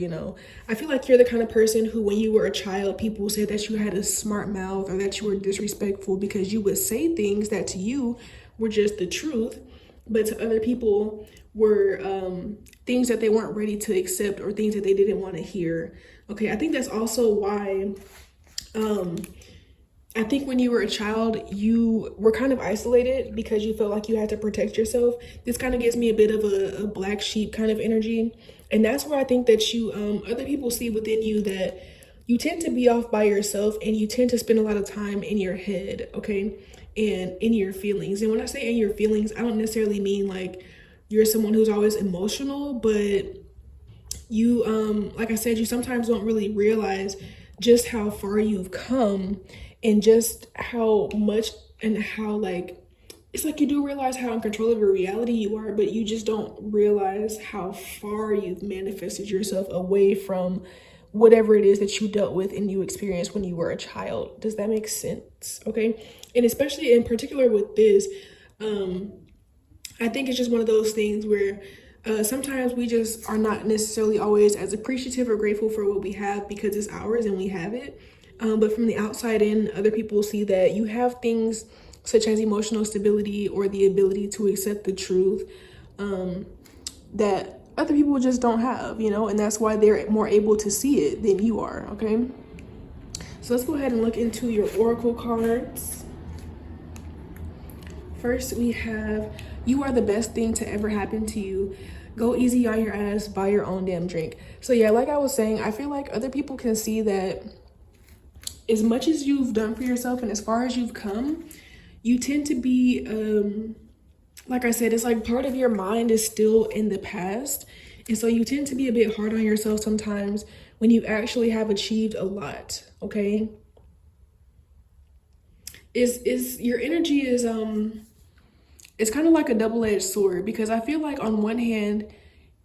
I feel like you're the kind of person who, when you were a child, people said that you had a smart mouth or that you were disrespectful because you would say things that to you were just the truth, but to other people were things that they weren't ready to accept or things that they didn't want to hear. Okay, I think that's also why I think when you were a child, you were kind of isolated because you felt like you had to protect yourself. This kind of gives me a bit of a black sheep kind of energy. And that's where I think that you, other people see within you that you tend to be off by yourself and you tend to spend a lot of time in your head, okay? And in your feelings. And when I say in your feelings, I don't necessarily mean like you're someone who's always emotional, but you, like I said, you sometimes don't really realize just how far you've come and just how much and how like, it's like you do realize how in control of your reality you are, but you just don't realize how far you've manifested yourself away from whatever it is that you dealt with and you experienced when you were a child. Does that make sense? Okay. And especially in particular with this, I think it's just one of those things where sometimes we just are not necessarily always as appreciative or grateful for what we have because it's ours and we have it. But from the outside in, other people see that you have things such as emotional stability or the ability to accept the truth that other people just don't have, and that's why they're more able to see it than you are, okay? So let's go ahead and look into your oracle cards. First, we have, you are the best thing to ever happen to you. Go easy on your ass, buy your own damn drink. So yeah, like I was saying, I feel like other people can see that as much as you've done for yourself and as far as you've come, you tend to be, like I said, it's like part of your mind is still in the past. And so you tend to be a bit hard on yourself sometimes when you actually have achieved a lot, okay? Your energy is, it's kind of like a double-edged sword, because I feel like on one hand,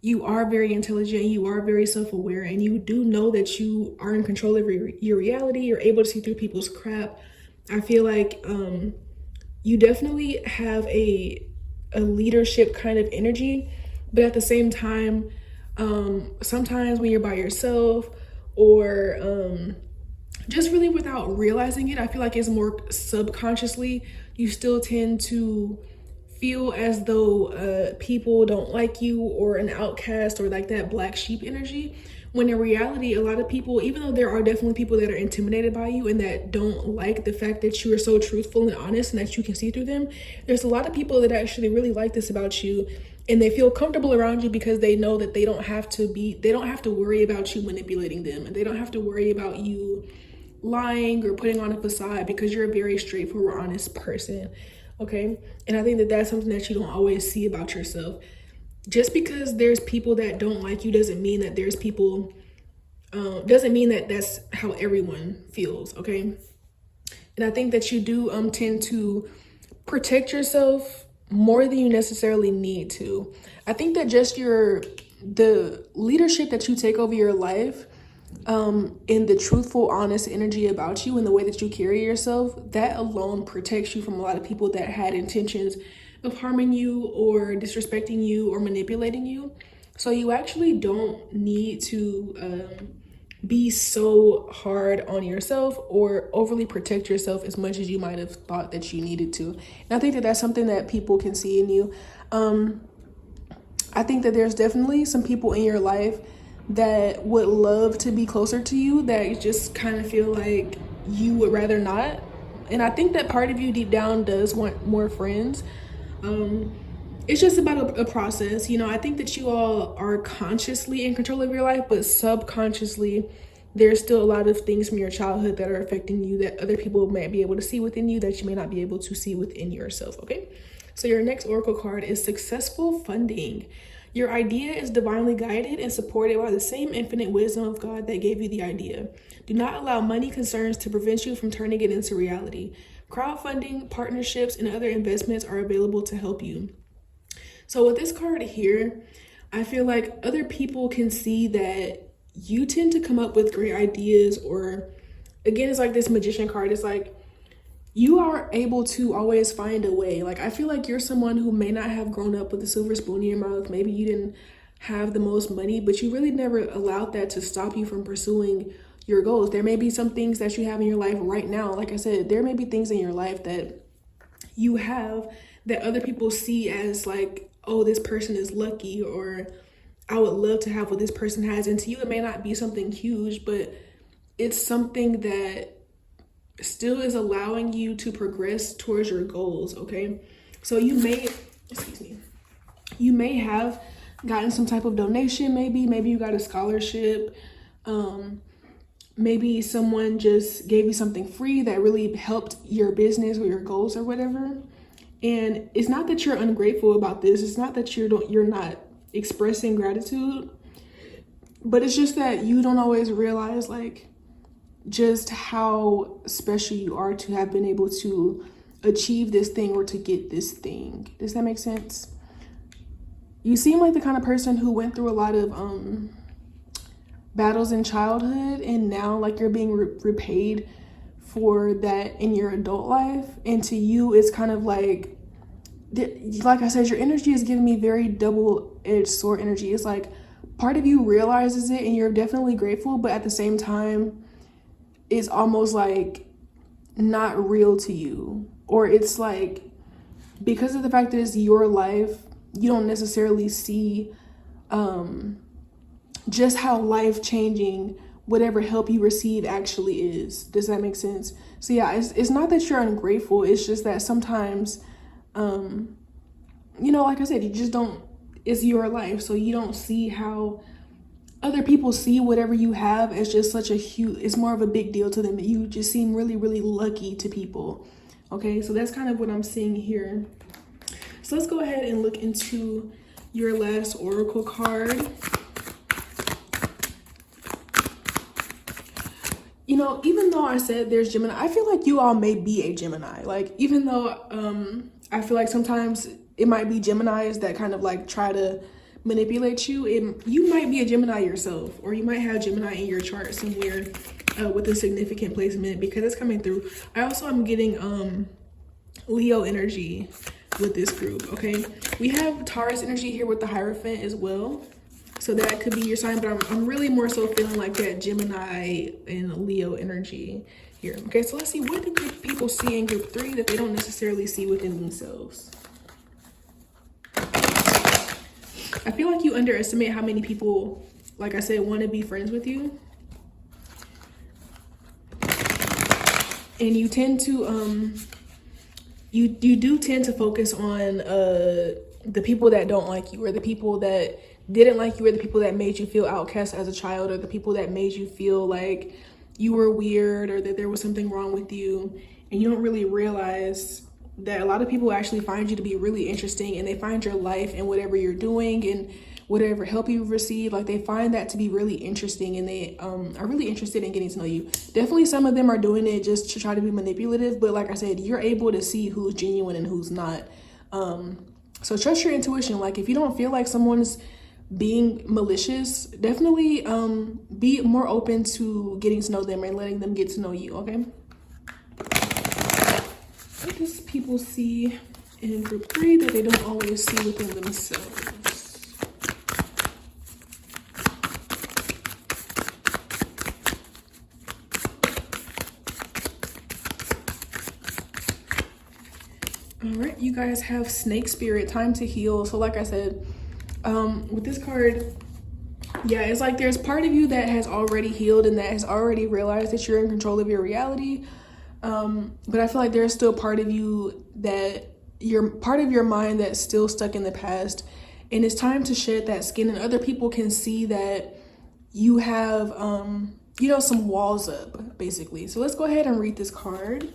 you are very intelligent, you are very self-aware, and you do know that you are in control of your reality. You're able to see through people's crap. I feel like you definitely have a leadership kind of energy, but at the same time, sometimes when you're by yourself, or just really without realizing it, I feel like it's more subconsciously, you still tend to feel as though people don't like you, or an outcast, or like that black sheep energy. When in reality, a lot of people, even though there are definitely people that are intimidated by you and that don't like the fact that you are so truthful and honest and that you can see through them, there's a lot of people that actually really like this about you, and they feel comfortable around you because they know that they don't have to worry about you manipulating them, and they don't have to worry about you lying or putting on a facade, because you're a very straightforward, honest person. Okay. And I think that that's something that you don't always see about yourself. Just because there's people that don't like you doesn't mean that there's people, doesn't mean that that's how everyone feels. Okay. And I think that you do tend to protect yourself more than you necessarily need to. I think that just the leadership that you take over your life, in the truthful, honest energy about you and the way that you carry yourself, that alone protects you from a lot of people that had intentions of harming you or disrespecting you or manipulating you. So you actually don't need to be so hard on yourself or overly protect yourself as much as you might have thought that you needed to. And I think that that's something that people can see in you. I think that there's definitely some people in your life that would love to be closer to you, that just kind of feel like you would rather not. And I think that part of you deep down does want more friends. It's just about a process. I think that you all are consciously in control of your life, but subconsciously, there's still a lot of things from your childhood that are affecting you that other people might be able to see within you that you may not be able to see within yourself. Okay. So your next oracle card is successful funding. Your idea is divinely guided and supported by the same infinite wisdom of God that gave you the idea. Do not allow money concerns to prevent you from turning it into reality. Crowdfunding, partnerships, and other investments are available to help you. So with this card here, I feel like other people can see that you tend to come up with great ideas, or again, it's like this magician card. It's like you are able to always find a way. Like, I feel like you're someone who may not have grown up with a silver spoon in your mouth. Maybe you didn't have the most money, but you really never allowed that to stop you from pursuing your goals. There may be some things that you have in your life right now. Like I said, there may be things in your life that you have that other people see as like, oh, this person is lucky, or I would love to have what this person has. And to you, it may not be something huge, but it's something that still is allowing you to progress towards your goals. Okay. So you may have gotten some type of donation. Maybe you got a scholarship. Maybe someone just gave you something free that really helped your business or your goals or whatever. And it's not that you're ungrateful about this. It's not that you're not expressing gratitude, but it's just that you don't always realize like just how special you are to have been able to achieve this thing or to get this thing. Does that make sense? You seem like the kind of person who went through a lot of battles in childhood, and now like you're being repaid for that in your adult life. And to you, it's kind of like I said, your energy is giving me very double-edged sword energy. It's like part of you realizes it and you're definitely grateful, but at the same time, it's almost like not real to you. Or it's like, because of the fact that it's your life, you don't necessarily see just how life-changing whatever help you receive actually is. Does that make sense? So yeah, it's not that you're ungrateful. It's just that sometimes, like I said, you just don't, it's your life. So you don't see how other people see whatever you have as just such a huge, it's more of a big deal to them. You just seem really, really lucky to people. Okay, so that's kind of what I'm seeing here. So let's go ahead and look into your last oracle card. Even though I said there's Gemini, I feel like you all may be a Gemini. Like, even though I feel like sometimes it might be Geminis that kind of like try to manipulate you. You might be a Gemini yourself, or you might have Gemini in your chart somewhere with a significant placement, because it's coming through. I also am getting Leo energy with this group, okay? We have Taurus energy here with the Hierophant as well. So that could be your sign, but I'm really more so feeling like that Gemini and Leo energy here. Okay, so let's see, what do people see in group 3 that they don't necessarily see within themselves? I feel like you underestimate how many people, like I said, want to be friends with you. And you tend to, you do tend to focus on the people that don't like you, or the people that didn't like you, or the people that made you feel outcast as a child, or the people that made you feel like you were weird or that there was something wrong with you. And you don't really realize that a lot of people actually find you to be really interesting, and they find your life and whatever you're doing and whatever help you receive, like they find that to be really interesting, and they are really interested in getting to know you. Definitely some of them are doing it just to try to be manipulative, but like I said, you're able to see who's genuine and who's not. So trust your intuition. Like if you don't feel like someone's being malicious, definitely be more open to getting to know them and letting them get to know you, okay? What does people see in group 3 that they don't always see within themselves? All right, you guys have Snake Spirit, time to heal. So like I said, with this card, yeah, it's like there's part of you that has already healed and that has already realized that you're in control of your reality. But I feel like there's still part of you that you're part of your mind that's still stuck in the past, and it's time to shed that skin, and other people can see that you have, you know, some walls up basically. So let's go ahead and read this card.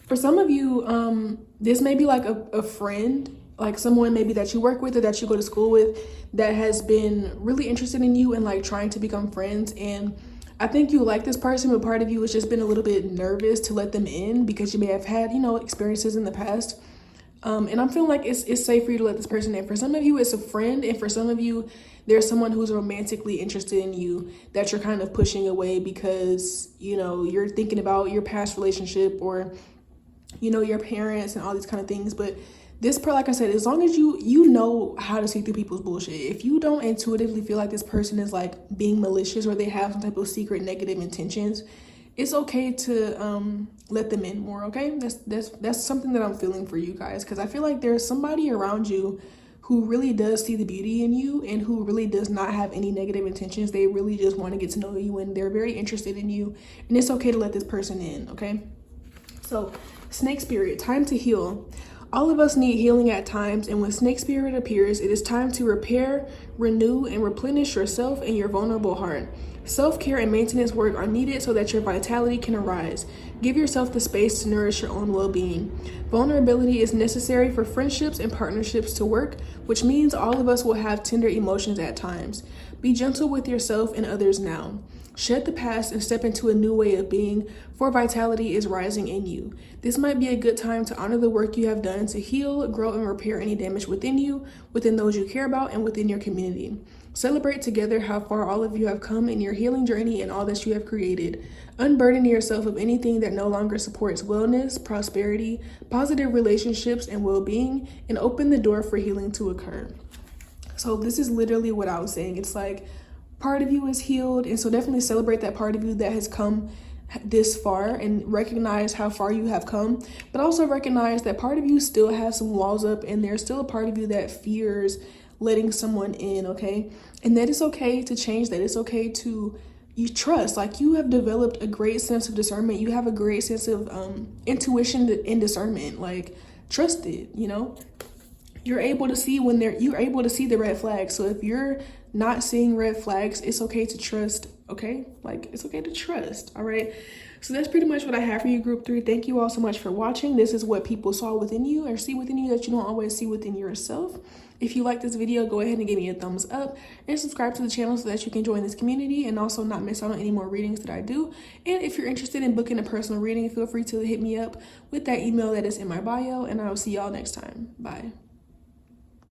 For some of you, this may be like a friend, like someone maybe that you work with or that you go to school with, that has been really interested in you and like trying to become friends. And I think you like this person, but part of you has just been a little bit nervous to let them in because you may have had, you know, experiences in the past. And I'm feeling like it's safe for you to let this person in. For some of you, it's a friend. And for some of you, there's someone who's romantically interested in you that you're kind of pushing away because, you know, you're thinking about your past relationship, or you know, your parents and all these kind of things. But this part, like I said, as long as you know how to see through people's bullshit, if you don't intuitively feel like this person is like being malicious or they have some type of secret negative intentions, it's okay to let them in more, okay? That's something that I'm feeling for you guys, because I feel like there's somebody around you who really does see the beauty in you and who really does not have any negative intentions. They really just want to get to know you, and they're very interested in you, and it's okay to let this person in, okay? So Snake Spirit, time to heal. All of us need healing at times, and when Snake Spirit appears, it is time to repair, renew, and replenish yourself and your vulnerable heart. Self-care and maintenance work are needed so that your vitality can arise. Give yourself the space to nourish your own well-being. Vulnerability is necessary for friendships and partnerships to work, which means all of us will have tender emotions at times. Be gentle with yourself and others now. Shed the past and step into a new way of being, for vitality is rising in you. This might be a good time to honor the work you have done to heal, grow, and repair any damage within you, within those you care about, and within your community. Celebrate together how far all of you have come in your healing journey and all that you have created. Unburden yourself of anything that no longer supports wellness, prosperity, positive relationships, and well-being, and open the door for healing to occur. So this is literally what I was saying. It's like part of you is healed, and so definitely celebrate that part of you that has come this far and recognize how far you have come, but also recognize that part of you still has some walls up, and there's still a part of you that fears letting someone in, okay? And that it's okay to change that. It's okay to you trust. Like, you have developed a great sense of discernment. You have a great sense of intuition and discernment. Like, trust it, you know? You're able to see you're able to see the red flags. So if you're not seeing red flags, it's okay to trust okay? Like, it's okay to trust, all right? So that's pretty much what I have for you, group 3. Thank you all so much for watching. This is what people saw within you or see within you that you don't always see within yourself. If you like this video, go ahead and give me a thumbs up and subscribe to the channel so that you can join this community and also not miss out on any more readings that I do. And if you're interested in booking a personal reading, feel free to hit me up with that email that is in my bio, and I will see y'all next time. Bye.